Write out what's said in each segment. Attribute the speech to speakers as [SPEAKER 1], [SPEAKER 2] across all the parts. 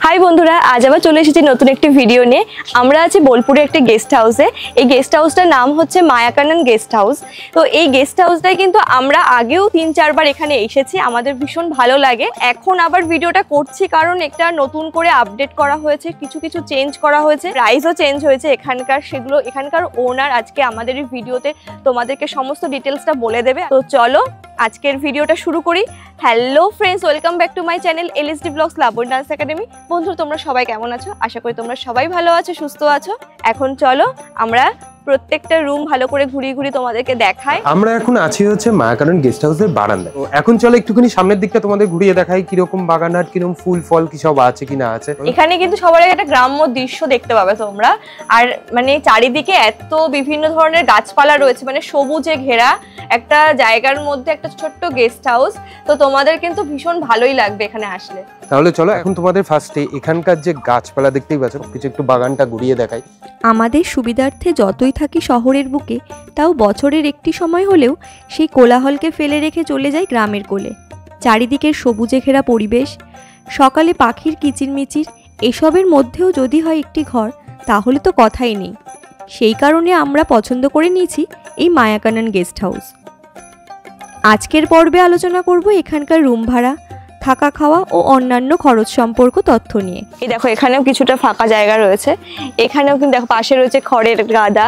[SPEAKER 1] High বন্ধুরা, আজ আবার চলে এসেছি নতুন একটি ভিডিও নিয়ে। আমরা আছি বোলপুরে একটা গেস্ট হাউসে। এই গেস্ট হাউসটার নাম হচ্ছে মায়াকানন গেস্ট হাউস। তো এই গেস্ট হাউসটাই কিন্তু আমরা আগেও 3-4 বার এখানে এসেছি, আমাদের ভীষণ ভালো লাগে। এখন আবার ভিডিওটা করছি কারণ একটা নতুন করে আপডেট করা হয়েছে, কিছু কিছু চেঞ্জ করা হয়েছে, প্রাইসও চেঞ্জ হয়েছে এখানকার। সেগুলো এখানকার ওনার আজকে আমাদের এই ভিডিওতে তোমাদেরকে সমস্ত ডিটেলসটা বলে দেবে। তো চলো আজকের ভিডিওটা শুরু করি। Hello friends, welcome back to my channel LSD vlogs Laboni dance academy. বন্ধুরা, তোমরা সবাই কেমন আছো? আশা করি তোমরা সবাই ভালো আছো, সুস্থ আছো। এখন চলো আমরা প্রত্যেকটা রুম ভালো করে ঘুরিয়ে ঘুরিয়ে তোমাদেরকে দেখাই।
[SPEAKER 2] আমরা এখন আছি হচ্ছে মায়াকানন গেস্ট হাউসের বারান্দায়। এখন চলো একটুখানি সামনের দিকটা তোমাদের ঘুরিয়ে দেখাই, কিরকম বাগানহাট, কিরকম ফুল ফল কি সব আছে কি না আছে।
[SPEAKER 1] এখানে কিন্তু সবার আগে একটা গ্রাম্য দৃশ্য দেখতে পাবে তোমরা। আর মানে চারিদিকে এত বিভিন্ন ধরনের গাছপালা রয়েছে, মানে সবুজে ঘেরা একটা জায়গার মধ্যে একটা ছোট্ট গেস্ট হাউস। তো তোমাদের কিন্তু ভীষণ ভালোই লাগবে এখানে আসলে।
[SPEAKER 2] তাহলে চলো এখন তোমাদের ফার্স্টে এখানকার যে গাছপালা দেখতেই পাচ্ছ, কিছু একটু বাগানটা ঘুরিয়ে দেখাই।
[SPEAKER 3] আমাদের সুবিধার্থে যতই থাকি শহরের বুকে, তাও বছরের একটি সময় হলেও সেই কোলাহলকে ফেলে রেখে চলে যাই গ্রামের কোলে। চারিদিকের সবুজে ঘেরা পরিবেশ, সকালে পাখির কিচিরমিচির, এসবের মধ্যেও যদি হয় একটি ঘর, তাহলে তো কথাই নেই। সেই কারণে আমরা পছন্দ করে নিয়েছি এই মায়াকানন গেস্ট হাউস। আজকের পর্বে আলোচনা করব এখানকার রুম ভাড়া, থাকা খাওয়া ও অন্যান্য খরচ সম্পর্ক তথ্য নিয়ে।
[SPEAKER 1] এই দেখো এখানেও কিছুটা ফাঁকা জায়গা রয়েছে। এখানেও কিন্তু দেখো পাশে রয়েছে খড়ের গাদা,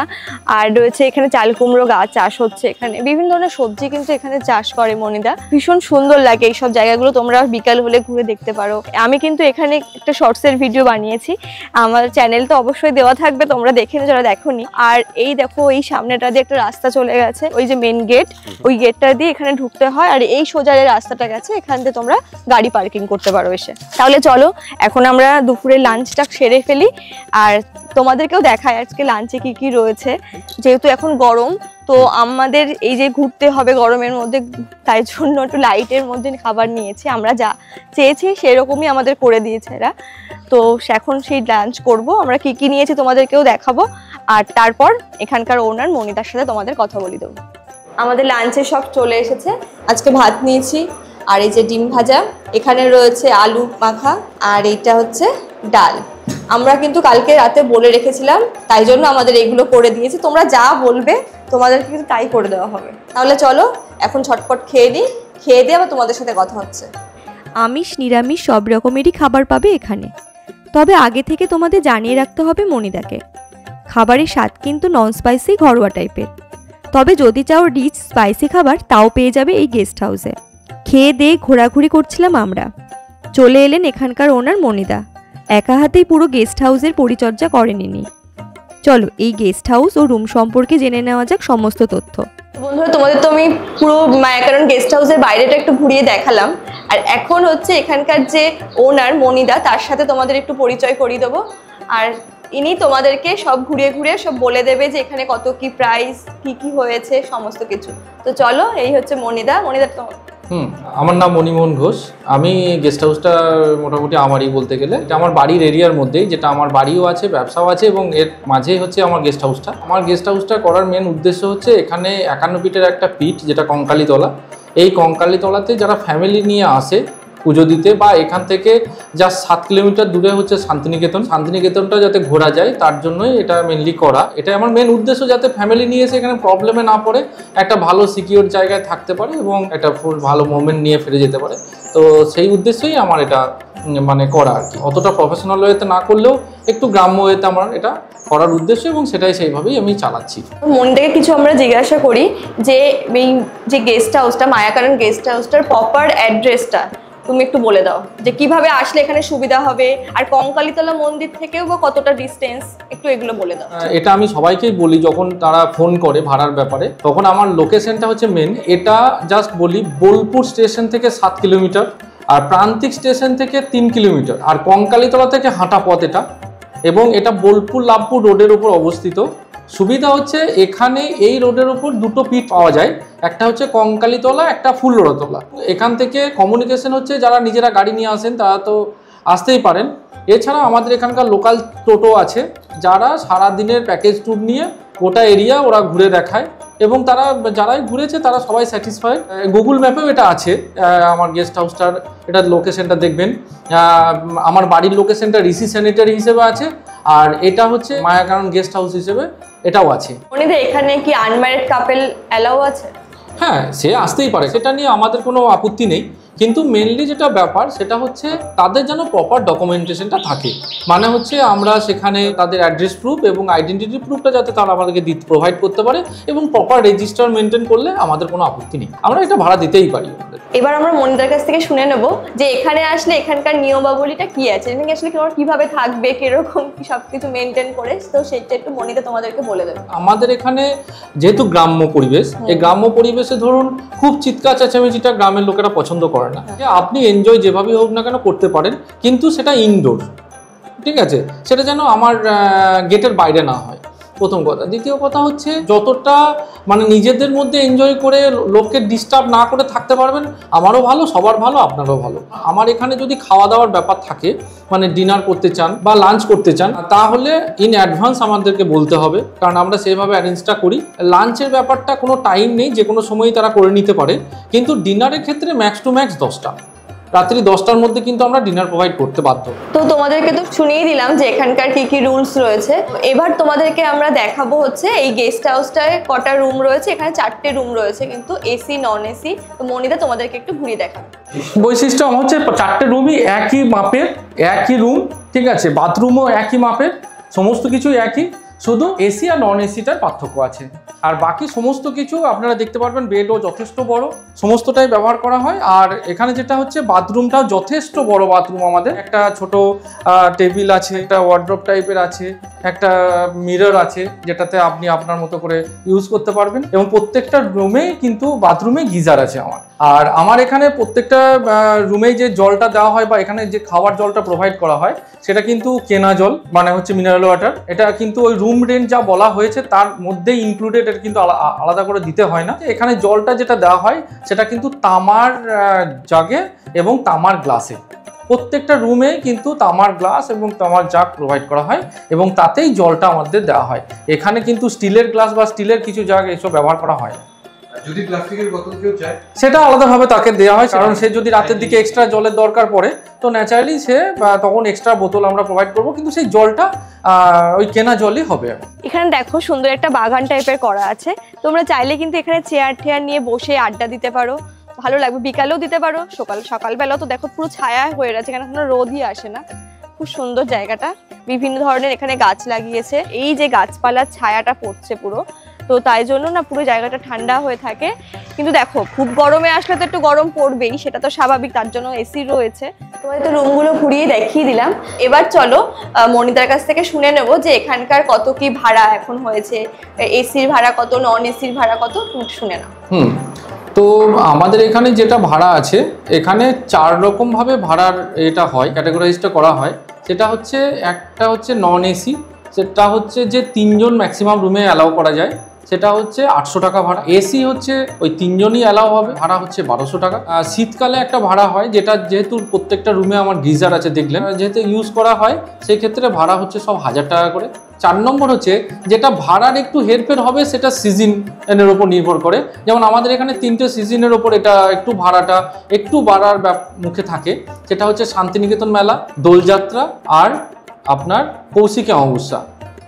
[SPEAKER 1] আর রয়েছে এখানে চাল কুমড়ো গাছ চাষ হচ্ছে। এখানে বিভিন্ন ধরনের সবজি কিন্তু এখানে চাষ করে মনিদা। ভীষণ সুন্দর লাগে এইসব জায়গাগুলো, তোমরা বিকাল হলে ঘুরে দেখতে পারো। আমি কিন্তু এখানে একটা শর্টসের ভিডিও বানিয়েছি, আমার চ্যানেল তো অবশ্যই দেওয়া থাকবে, তোমরা দেখে নিও যারা দেখোনি। আর এই দেখো এই সামনেটা দিয়ে একটা রাস্তা চলে গেছে, ওই যে মেন গেট, ওই গেটটা দিয়ে এখানে ঢুকতে হয়। আর এই সোজা যে রাস্তাটা গেছে, এখান থেকে তোমরা গাড়ি পার্কিং করতে পারো এসে। তাহলে চলো এখন আমরা দুপুরে লাঞ্চটা সেরে ফেলি, আর তোমাদেরকেও দেখাই আজকে লাঞ্চে কি কি রয়েছে। যেহেতু এখন গরম, তো আমাদের এই যে ঘুরতে হবে গরমের মধ্যে, তাই জন্য একটু লাইটের মধ্যে খাবার নিয়েছি। আমরা যা চেয়েছি সেরকমই আমাদের করে দিয়েছে এরা। তো এখন সেই লাঞ্চ করব, আমরা কি কি নিয়েছি তোমাদেরকেও দেখাবো, আর তারপর এখানকার ওনার মনিদার সাথে তোমাদের কথা বলে দেবো। আমাদের লাঞ্চে সব চলে এসেছে। আজকে ভাত নিয়েছি, আর এই যে ডিম ভাজা, এখানে রয়েছে আলু মাখা, আর এইটা হচ্ছে ডাল। আমরা কিন্তু কালকে রাতে বলে রেখেছিলাম, তাই জন্য আমাদের এইগুলো করে দিয়েছি। তোমরা যা বলবে তোমাদেরকে কিন্তু তাই করে দেওয়া হবে। তাহলে চলো এখন ঝটপট খেয়ে নিই, খেয়ে দিয়ে আবার তোমাদের সাথে কথা হচ্ছে।
[SPEAKER 3] আমিষ নিরামিষ সব রকমেরই খাবার পাবে এখানে, তবে আগে থেকে তোমাদের জানিয়ে রাখতে হবে মনিদাকে। খাবারের স্বাদ কিন্তু নন স্পাইসি ঘরোয়া টাইপের, তবে যদি চাও রিচ স্পাইসি খাবার তাও পেয়ে যাবে এই গেস্ট হাউসে। খেয়ে দিয়ে ঘোরাঘুরি করছিলাম আমরা, চলে এলেন এখানকার ওনার মনিদা। একা হাতেই পুরো গেস্ট হাউসের পরিচর্যা করেনি। চলো এই গেস্ট হাউস ও রুম সম্পর্কে জেনে নেওয়া যাক সমস্ত তথ্য।
[SPEAKER 1] বন্ধুরা, তোমাদের তো আমি পুরো মায়াকানন গেস্ট হাউসের বাইরেটা একটু ঘুরিয়ে দেখালাম, আর এখন হচ্ছে এখানকার যে ওনার মনিদা, তার সাথে তোমাদের একটু পরিচয় করিয়ে দেবো। আর ইনি তোমাদেরকে সব ঘুরিয়ে ঘুরিয়ে সব বলে দেবে যে এখানে কত কি প্রাইস, কি কি হয়েছে, সমস্ত কিছু। তো চলো, এই হচ্ছে মনিদা। মনিদা তো
[SPEAKER 4] আমার নাম মণিমোহন ঘোষ। আমি গেস্ট হাউসটা মোটামুটি আমারই বলতে গেলে, এটা আমার বাড়ির এরিয়ার মধ্যেই, যেটা আমার বাড়িও আছে, ব্যবসাও আছে, এবং এর মাঝেই হচ্ছে আমার গেস্ট হাউসটা। আমার গেস্ট হাউসটা করার মেন উদ্দেশ্য হচ্ছে এখানে 51 ফিটের একটা পিঠ, যেটা কঙ্কালীতলা। এই কঙ্কালীতলাতে যারা ফ্যামিলি নিয়ে আসে পুজো দিতে, বা এখান থেকে যা 7 কিলোমিটার দূরে হচ্ছে শান্তিনিকেতন, শান্তিনিকেতনটা যাতে ঘোরা যায় তার জন্যই এটা মেনলি করা। এটা আমার মেন উদ্দেশ্য, যাতে ফ্যামিলি নিয়ে এসে এখানে প্রবলেমে না পড়ে, একটা ভালো সিকিউর জায়গায় থাকতে পারে এবং একটা ফুল ভালো মোমেন্ট নিয়ে ফিরে যেতে পারে। তো সেই উদ্দেশ্যেই আমার এটা মানে করা আর কি। অতটা প্রফেশনাল ওয়েতে না করলেও একটু গ্রাম্য ওয়েতে আমার এটা করার উদ্দেশ্য, এবং সেটাই সেইভাবেই আমি চালাচ্ছি।
[SPEAKER 1] মন থেকে কিছু আমরা জিজ্ঞাসা করি যে এই যে গেস্ট হাউসটা, মায়াকানন গেস্ট হাউসটার প্রপার অ্যাড্রেসটা তুমি একটু বলে দাও, যে কিভাবে আসলে এখানে সুবিধা হবে, আর কঙ্কালীতলা মন্দির থেকেও বা কতটা ডিস্টেন্স, একটু এগুলো বলে দাও।
[SPEAKER 4] এটা আমি সবাইকেই বলি যখন তারা ফোন করে ভাড়ার ব্যাপারে, তখন আমার লোকেশনটা হচ্ছে মেন। এটা জাস্ট বলি, বোলপুর স্টেশন থেকে 7 কিলোমিটার, আর প্রান্তিক স্টেশন থেকে 3 কিলোমিটার, আর কঙ্কালীতলা থেকে হাঁটা পথ এটা, এবং এটা বোলপুর লাভপুর রোডের উপর অবস্থিত। সুবিধা হচ্ছে এখানে এই রোডের উপর দুটো পিঠ পাওয়া যায়, একটা হচ্ছে কঙ্কালীতলা, একটা ফুলরতলা। এখান থেকে কমিউনিকেশন হচ্ছে, যারা নিজেরা গাড়ি নিয়ে আসেন তারা তো আসতেই পারেন। এছাড়া আমাদের এখানকার লোকাল টোটো আছে, যারা সারা দিনের প্যাকেজ ট্যুর নিয়ে গোটা এরিয়া ওরা ঘুরে দেখায় এবং তারা যারাই ঘুরেছে তারা সবাই স্যাটিসফাইড। গুগল ম্যাপেও এটা আছে, আমার গেস্ট হাউসটার এটা লোকেশনটা দেখবেন। আমার বাড়ির লোকেশনটা ঋষি স্যানিটারি হিসেবে আছে, আর এটা হচ্ছে মায়াকানন গেস্ট হাউস হিসেবে এটাও আছে।
[SPEAKER 1] মনিদা এখানে কি আনম্যারিড কাপল অ্যালাউ আছে?
[SPEAKER 4] হ্যাঁ, সে আসতেই পারে, সেটা নিয়ে আমাদের কোনো আপত্তি নেই, কিন্তু মেনলি যেটা ব্যাপার সেটা হচ্ছে তাদের যেন প্রপার ডকুমেন্টেশনটা থাকে। মানে হচ্ছে আমরা সেখানে তাদের অ্যাড্রেস প্রুফ এবং আইডেন্টিটি প্রুফটা যাতে তারা আমাদেরকে প্রোভাইড করতে পারে এবং প্রপার রেজিস্টার মেনটেন করলে আমাদের কোনো আপত্তি নেই, আমরা এটা ভাড়া দিতেই পারি।
[SPEAKER 1] এবার আমরা মনিদার কাছ থেকে শুনে নেব যে এখানে আসলে এখানকার নিয়মাবলীটা কি আছে, এখানে আসলে কিভাবে থাকবে, কিরকম কি সবকিছু মেনটেন করে, তো সেটা একটু মনিদা তোমাদেরকে বলে দেবে।
[SPEAKER 4] আমাদের এখানে যেহেতু গ্রাম্য পরিবেশ, এই গ্রাম্য পরিবেশে ধরুন খুব চিৎকার চেঁচামেচিটা গ্রামের লোকেরা পছন্দ করে না। আপনি এনজয় যেভাবেই হোক না কেন করতে পারেন, কিন্তু সেটা ইনডোর, ঠিক আছে, সেটা যেন আমার গেটের বাইরে না হয়, প্রথম কথা। দ্বিতীয় কথা হচ্ছে যতটা মানে নিজেদের মধ্যে এনজয় করে লোককে ডিস্টার্ব না করে থাকতে পারবেন, আমারও ভালো, সবার ভালো, আপনারও ভালো। আমার এখানে যদি খাওয়া দাওয়ার ব্যাপার থাকে, মানে ডিনার করতে চান বা লাঞ্চ করতে চান, তাহলে ইন অ্যাডভান্স আমাদেরকে বলতে হবে, কারণ আমরা সেইভাবে অ্যারেঞ্জটা করি। লাঞ্চের ব্যাপারটা কোনো টাইম নেই, যে কোনো সময়ই তারা করে নিতে পারে, কিন্তু ডিনারের ক্ষেত্রে ম্যাক্স টু ম্যাক্স 10টা, রাত্রি 10টার মধ্যে কিন্তু আমরা ডিনার প্রোভাইড করতে বাধ্য।
[SPEAKER 1] তো তোমাদেরকে তো শুনিয়ে দিলাম যে এখানকার কি কি রুলস রয়েছে। এবার তোমাদেরকে আমরা দেখাবো হচ্ছে এই গেস্ট হাউসটায় কটা রুম রয়েছে। এখানে 4টে রুম রয়েছে, কিন্তু এসি নন এসি। তো মনিদা তোমাদেরকে একটু ঘুরিয়ে দেখাবো।
[SPEAKER 4] বৈশিষ্ট্য হচ্ছে 4টে রুমই একই মাপের, একই রুম, ঠিক আছে, বাথরুমও একই মাপের, সমস্ত কিছু একই, শুধু এসি আর নন এসিটার পার্থক্য আছে। আর বাকি সমস্ত কিছু আপনারা দেখতে পারবেন, বেডও যথেষ্ট বড়, সমস্তটাই ব্যবহার করা হয়। আর এখানে যেটা হচ্ছে বাথরুমটাও যথেষ্ট বড় বাথরুম, আমাদের একটা ছোট টেবিল আছে, একটা ওয়ার্ড্রপ টাইপের আছে, একটা মিরর আছে যেটাতে আপনি আপনার মতো করে ইউজ করতে পারবেন, এবং প্রত্যেকটা রুমে কিন্তু বাথরুমে গিজার আছে আমার। আর আমার এখানে প্রত্যেকটা রুমেই যে জলটা দেওয়া হয় বা এখানে যে খাওয়ার জলটা প্রোভাইড করা হয় সেটা কিন্তু কেনা জল, মানে হচ্ছে মিনারেল ওয়াটার। এটা কিন্তু ওই রুম রেন্ট যা বলা হয়েছে তার মধ্যেই ইনক্লুডেড, এটা কিন্তু আলাদা করে দিতে হয় না। এখানে জলটা যেটা দেওয়া হয় সেটা কিন্তু তামার জাগে এবং তামার গ্লাসে, প্রত্যেকটা রুমে কিন্তু তামার গ্লাস এবং তামার জাগ প্রোভাইড করা হয়, এবং তাতেই জলটা আমাদের দেওয়া হয়। এখানে কিন্তু স্টিলের গ্লাস বা স্টিলের কিছু জাগ এসব ব্যবহার করা হয় না।
[SPEAKER 2] যদি প্লাস্টিকের বোতল কেউ চায়
[SPEAKER 4] সেটা আলাদাভাবে তাকে দেওয়া হয়, কারণ সে যদি রাতের দিকে এক্সট্রা জলের দরকার পড়ে তো ন্যাচারালি সে তখন এক্সট্রা বোতল আমরা প্রোভাইড করব, কিন্তু সেই জলটা ওই কেনা জলই হবে।
[SPEAKER 1] এখানে দেখো সুন্দর একটা বাগান টাইপের করা আছে, তোমরা চাইলে কিন্তু এখানে চেয়ার টেয়ার নিয়ে বসে আড্ডা দিতে পারো, ভালো লাগবে। বিকালেও দিতে পারো, সকালবেলাও তো দেখো পুরো ছায়া হয়ে রয়েছে, এখানে কোনো রোদই আসে না। খুব সুন্দর জায়গাটা, বিভিন্ন ধরনের এখানে গাছ লাগিয়েছে, এই যে গাছপালার ছায়াটা পড়ছে পুরো, তো তাই জন্য না পুরো জায়গাটা ঠান্ডা হয়ে থাকে। কিন্তু দেখো খুব গরমে আসলে তো একটু গরম পড়বেই, সেটা তো স্বাভাবিক, তার জন্য এসি রয়েছে। তোমাদের তো রুমগুলো ঘুরিয়ে দেখিয়ে দিলাম, এবার চলো মনিদার কাছ থেকে শুনে নেব যে এখানকার কত কি ভাড়া এখন হয়েছে, এসির ভাড়া কত, নন এসির ভাড়া কত, শুনে নাও।
[SPEAKER 4] তো আমাদের এখানে যেটা ভাড়া আছে, এখানে 4 রকমভাবে ভাড়ার এটা হয়, ক্যাটাগরাইজটা করা হয়। সেটা হচ্ছে একটা হচ্ছে নন এসি, সেটা হচ্ছে যে 3 জন ম্যাক্সিমাম রুমে অ্যালাউ করা যায়, সেটা হচ্ছে 800 টাকা ভাড়া। এসি হচ্ছে ওই 3 জনই অ্যালাউ হবে, ভাড়া হচ্ছে 1200 টাকা। শীতকালে একটা ভাড়া হয়, যেটা যেহেতু প্রত্যেকটা রুমে আমার গিজার আছে দেখলেন, যেহেতু ইউজ করা হয় সেই ক্ষেত্রে ভাড়া হচ্ছে সব 1000 টাকা করে। 4 নম্বর হচ্ছে যেটা ভাড়ার একটু হেরফের হবে, সেটা সিজনের ওপর নির্ভর করে। যেমন আমাদের এখানে 3টে সিজনের ওপর এটা একটু ভাড়াটা একটু বাড়ার মুখে থাকে, সেটা হচ্ছে শান্তিনিকেতন মেলা, দোলযাত্রা আর আপনার কৌশিকী অমাবস্যা।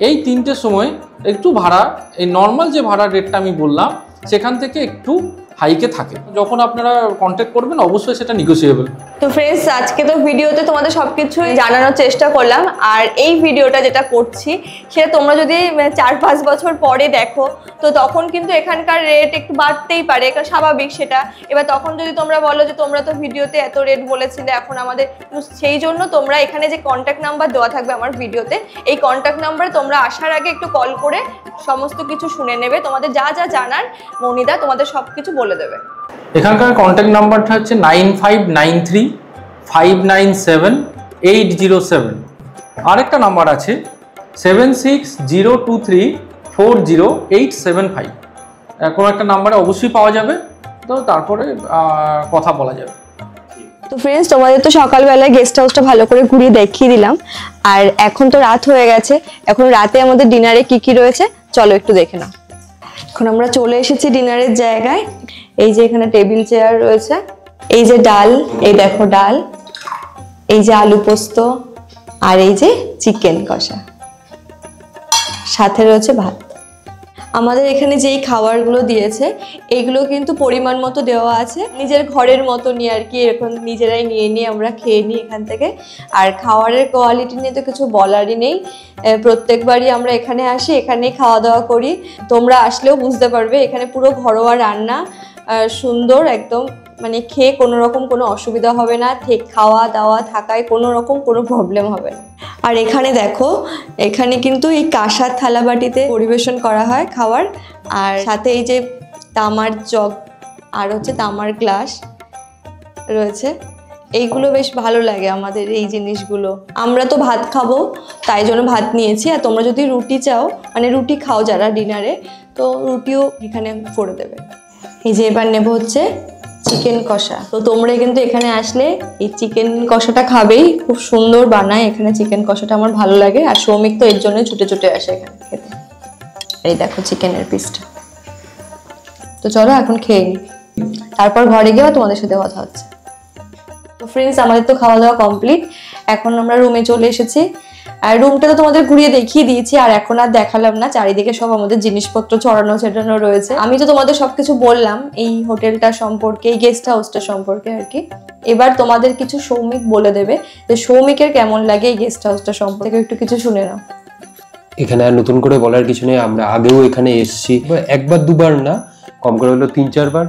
[SPEAKER 4] এই 3টে সময় একটু ভাড়া, এই নর্মাল যে ভাড়ার রেটটা আমি বললাম সেখান থেকে একটু হাইকে থাকে। যখন আপনারা কন্ট্যাক্ট করবেন অবশ্যই সেটা নেগোসিয়েবল।
[SPEAKER 1] তো ফ্রেন্ডস, আজকে তো ভিডিওতে তোমাদের সবকিছু জানানোর চেষ্টা করলাম, আর এই ভিডিওটা যেটা করছি সেটা তোমরা যদি 4-5 বছর পরে দেখো তো তখন কিন্তু এখানকার রেট একটু বাড়তেই পারে, এটা স্বাভাবিক সেটা। এবার তখন যদি তোমরা বলো যে তোমরা তো ভিডিওতে এত রেট বলেছিলে এখন আমাদের, সেই জন্য তোমরা এখানে যে কন্ট্যাক্ট নাম্বার দেওয়া থাকবে আমার ভিডিওতে, এই কন্ট্যাক্ট নাম্বারে তোমরা আসার আগে একটু কল করে সমস্ত কিছু শুনে নেবে, তোমাদের যা যা জানার মনিদা তোমাদের সব কিছু বলে দেবে।
[SPEAKER 4] এখানকার কন্ট্যাক্ট নাম্বারটা হচ্ছে 9593597807। আরেকটা নাম্বার আছে 7602340875। কোনো একটা নাম্বারে অবশ্যই পাওয়া যাবে, তো তারপরে কথা বলা যাবে।
[SPEAKER 1] তো ফ্রেন্ডস, তোমাদের তো সকালবেলায় গেস্ট হাউসটা ভালো করে ঘুরিয়ে দেখিয়ে দিলাম, আর এখন তো রাত হয়ে গেছে, এখন রাতে আমাদের ডিনারে কি কি রয়েছে চলো একটু দেখে নাও। এখন আমরা চলে এসেছি ডিনারের জায়গায়। এই যে এখানে টেবিল চেয়ার রয়েছে, এই যে ডাল, এই দেখো ডাল, এই যে আলু পোস্ত, আর এই যে চিকেন কষা, সাথে রয়েছে ভাত। আমাদের এখানে যেই খাবারগুলো দিয়েছে এগুলো কিন্তু পরিমাণ মতো দেওয়া আছে, নিজের ঘরের মতো নিয়ে আর কি, এরকম নিজেরাই নিয়ে আমরা খেয়ে নিই এখান থেকে। আর খাবারের কোয়ালিটি নিয়ে তো কিছু বলারই নেই, প্রত্যেকবারই আমরা এখানে আসি, এখানেই খাওয়া দাওয়া করি। তোমরা আসলেও বুঝতে পারবে এখানে পুরো ঘরোয়া রান্না, সুন্দর একদম, মানে খেয়ে কোনো রকম কোনো অসুবিধা হবে না, খাওয়া দাওয়া থাকায় কোনো রকম কোনো প্রবলেম হবে না। আর এখানে দেখো, এখানে কিন্তু এই কাঁসার থালা বাটিতে পরিবেশন করা হয় খাবার, আর সাথে এই যে তামার জগ আর হচ্ছে তামার গ্লাস রয়েছে। এইগুলো বেশ ভালো লাগে আমাদের এই জিনিসগুলো। আমরা তো ভাত খাবো তাই জন্য ভাত নিয়েছি, আর তোমরা যদি রুটি চাও, মানে রুটি খাও যারা ডিনারে, তো রুটিও এখানে করে দেবে। এই যে এবার নেব হচ্ছে চিকেন কষা। তো তোমরা কিন্তু এখানে আসলে এই চিকেন কষাটা খাবেই, খুব সুন্দর বানায় এখানে চিকেন কষাটা, আমার ভালো লাগে। আর সৌমিক তো এর জন্য ছুটে ছুটে আসে এখানে খেতে। এই দেখো চিকেনের পিসটা। তো চলো এখন খেয়ে নিই, তারপর ঘরে গিয়ে তোমাদের সাথে কথা হচ্ছে। তো ফ্রেন্ডস, আমাদের তো খাওয়া দাওয়া কমপ্লিট, এখন আমরা রুমে চলে এসেছি। আর রুমটা তো তোমাদের ঘুরিয়ে দেখিয়ে দিয়েছি, আর এখন আর দেখালাম না, চারিদিকে সব আমাদের জিনিসপত্র ছড়ানো ছেটানো রয়েছে। আমি তো তোমাদের সবকিছু বললাম এই হোটেলটা সম্পর্কে, এই গেস্ট হাউসটা সম্পর্কে আর কি। এবার তোমাদের কিছু সৌমিক বলে দেবে যে সৌমিকের কেমন লাগে এই গেস্ট হাউসটা সম্পর্কে, একটু কিছু শুনে নাও।
[SPEAKER 2] এখানে আর নতুন করে বলার কিছু নেই, আমরা আগেও এখানে এসেছি, একবার দুবার না, কম করে হলো 3-4 বার।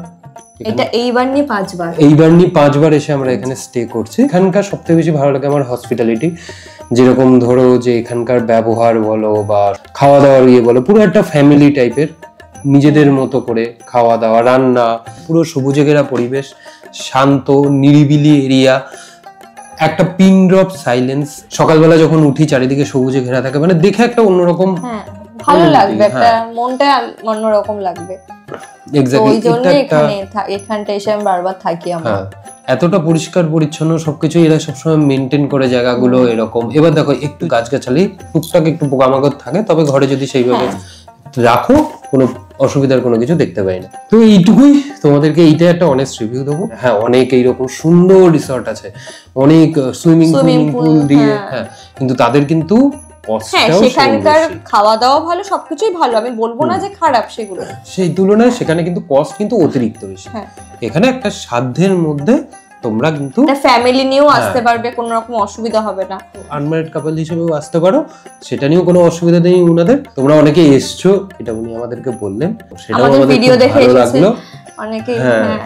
[SPEAKER 1] এটা এইবার নিয়ে 5 বার,
[SPEAKER 2] এইবার নিয়ে 5 বার এসে আমরা এখানে স্টে করছি। এখানকার সবথেকে বেশি ভালো লাগে আমার হসপিটালিটি, যেরকম ধরো যে এখানকার ব্যবহার বলো বা খাওয়া দাওয়ার ইয়ে বলো, পুরো একটা ফ্যামিলি টাইপের, নিজেদের মতো করে খাওয়া দাওয়া, রান্না, পুরো সবুজে ঘেরা পরিবেশ, শান্ত নিরিবিলি এরিয়া, একটা পিন ড্রপ সাইলেন্স। সকালবেলা যখন উঠি চারিদিকে সবুজে ঘেরা থাকে, মানে দেখে একটা অন্যরকম
[SPEAKER 1] ভালো লাগবে, একটা মনটা অন্যরকম লাগবে।
[SPEAKER 2] এক্স্যাক্টলি,
[SPEAKER 1] ওই জন্য এখানটা এসে আমি বারবার থাকি। আমরা
[SPEAKER 2] এতটা পরিষ্কার পরিচ্ছন্ন সবকিছু এরা সবসময় মেনটেন করে জায়গাগুলো এরকম। এবার দেখো একটু গাছগাছালি টুকটাক একটু পোকামাকড় থাকে, তবে ঘরে যদি সেইভাবে রাখো কোনো অসুবিধার কোনো কিছু দেখতে পাই না। তো এইটুকুই, তোমাদেরকে এইটা একটা অনেস্ট রিভিউ দেবো। হ্যাঁ, অনেক এইরকম সুন্দর রিসর্ট আছে, অনেক সুইমিং পুল দিয়ে, হ্যাঁ, কিন্তু তাদের কিন্তু
[SPEAKER 1] সেখানকার খাওয়া দাওয়া ভালো, সবকিছুই ভালো, আমি বলবো না যে খারাপ সেগুলো,
[SPEAKER 2] সেই তুলনায় সেখানে কিন্তু কস্ট কিন্তু অতিরিক্ত বেশি। এখানে একটা সাধ্যের মধ্যে তোমরা কিন্তু
[SPEAKER 1] ফ্যামিলি নিয়েও আসতে পারবে, কোনো রকম অসুবিধা হবে না।
[SPEAKER 2] আনম্যারিড কাপল হিসেবেও আসতে পারো, সেটা নিয়েও কোনো অসুবিধা নেই ওনাদের। তোমরা অনেকে এসছো, এটা উনি আমাদেরকে বললেন, সেটাও আমাদের ভিডিও দেখে ভালো লাগলো।
[SPEAKER 1] অনেকে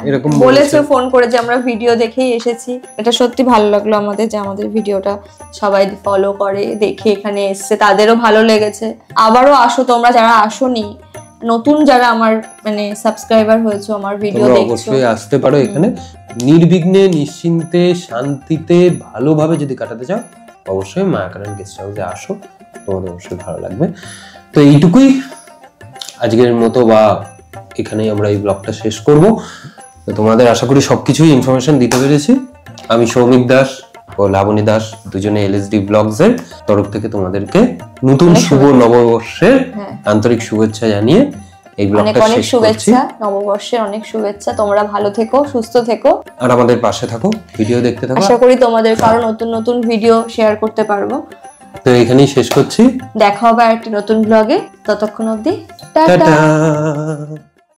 [SPEAKER 2] এরকম
[SPEAKER 1] বলেছে ফোন করে যে আমরা ভিডিও দেখেই এসেছি, এটা সত্যি ভালো লাগলো আমাদের, যে আমাদের ভিডিওটা সবাই ফলো করে দেখে এখানে এসছে, তাদেরও ভালো লেগেছে। আবারও আসো তোমরা যারা আসোনি, নতুন যারা আমার মানে সাবস্ক্রাইবার হয়েছে, আমার ভিডিও দেখছো,
[SPEAKER 2] অবশ্যই আসতে পারো এখানে। নির্বিঘ্নে নিশ্চিন্তে শান্তিতে ভালোভাবে যদি কাটাতে চাও, অবশ্যই মায়াকানন গেস্ট হাউসে আসো, তোমাদের অবশ্যই ভালো লাগবে। তো এইটুকুই আজকের মতো, বা এখানেই আমরা এই ব্লগটা শেষ করব। তো তোমাদের আশা করি সবকিছুই ইনফরমেশন দিতে পেরেছি। আমি সৌমিক দাস ও লাবণী দাস দুজনে এলএসডি ব্লগস এর তরফ থেকে তোমাদেরকে নতুন শুভ নববর্ষের আন্তরিক শুভেচ্ছা জানিয়ে এই ব্লগটা শেষ করছি।
[SPEAKER 1] নববর্ষের অনেক শুভেচ্ছা, তোমরা ভালো থেকো, সুস্থ থেকো,
[SPEAKER 2] আর আমাদের পাশে থাকো, ভিডিও দেখতে থাকো।
[SPEAKER 1] আশা করি তোমাদের কারো নতুন নতুন ভিডিও শেয়ার করতে পারবো।
[SPEAKER 2] তো এখানেই শেষ করছি,
[SPEAKER 1] দেখা হবে আরেকটি নতুন ব্লগে, ততক্ষণ অবধি
[SPEAKER 2] টাটা।